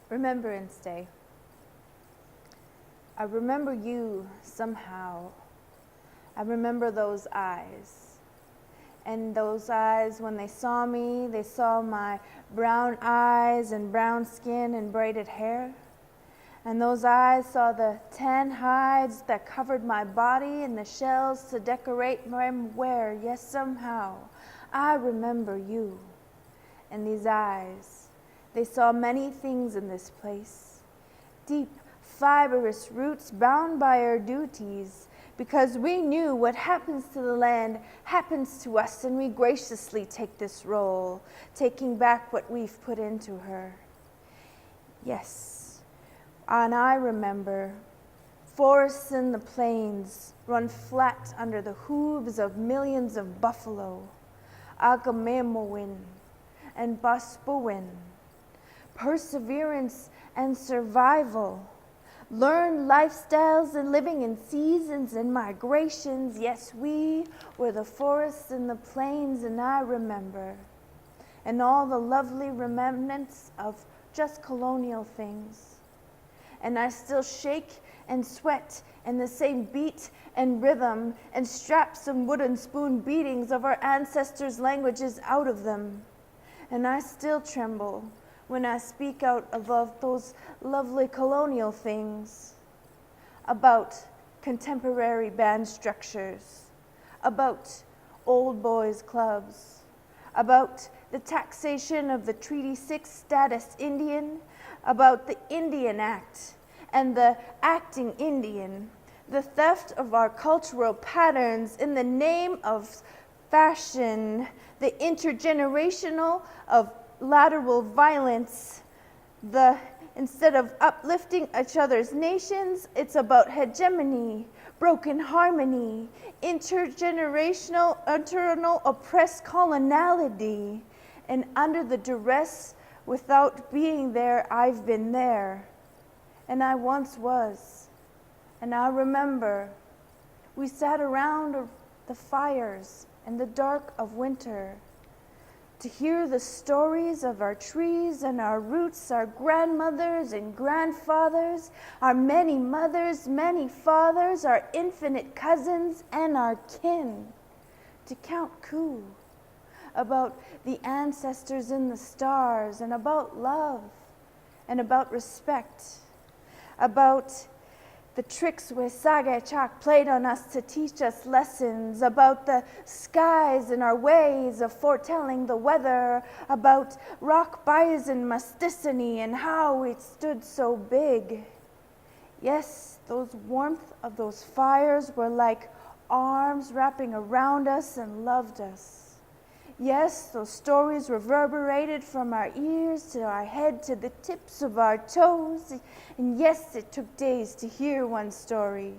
Remembrance Day. I remember you somehow. I remember those eyes. And those eyes, when they saw me, they saw my brown eyes and brown skin and braided hair. And those eyes saw the tan hides that covered my body and the shells to decorate my wear. Yes, somehow I remember you. And these eyes, they saw many things in this place. Deep, fibrous roots bound by our duties, because we knew what happens to the land happens to us, and we graciously take this role, taking back what we've put into her. Yes, and I remember forests in the plains run flat under the hooves of millions of buffalo, Agamemowin and Baspuin. Perseverance and survival, learned lifestyles and living in seasons and migrations. Yes, we were the forests and the plains, and I remember. And all the lovely remnants of just colonial things. And I still shake and sweat in the same beat and rhythm and strap some wooden spoon beatings of our ancestors' languages out of them. And I still tremble when I speak out of those lovely colonial things, about contemporary band structures, about old boys clubs, about the taxation of the Treaty 6 status Indian, about the Indian Act and the acting Indian, the theft of our cultural patterns in the name of fashion, the intergenerational of lateral violence, instead of uplifting each other's nations, it's about hegemony, broken harmony, intergenerational, internal oppressed coloniality, and under the duress, without being there, I've been there, and I once was, and I remember we sat around the fires in the dark of winter, to hear the stories of our trees and our roots, our grandmothers and grandfathers, our many mothers, many fathers, our infinite cousins and our kin. To count coup, about the ancestors in the stars, and about love, and about respect, about the tricks Wesagachak played on us to teach us lessons, about the skies and our ways of foretelling the weather, about rock bison masticity and how it stood so big. Yes, those warmth of those fires were like arms wrapping around us and loved us. Yes, those stories reverberated from our ears to our head to the tips of our toes. And yes, it took days to hear one story.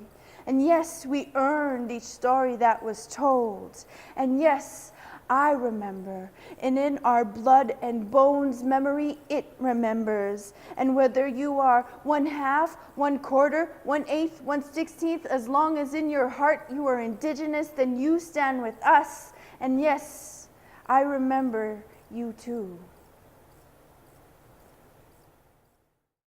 And yes, we earned each story that was told. And yes, I remember. And in our blood and bones memory, it remembers. And whether you are 1/2, 1/4, 1/8, 1/16, as long as in your heart you are Indigenous, then you stand with us. And yes, I remember you too.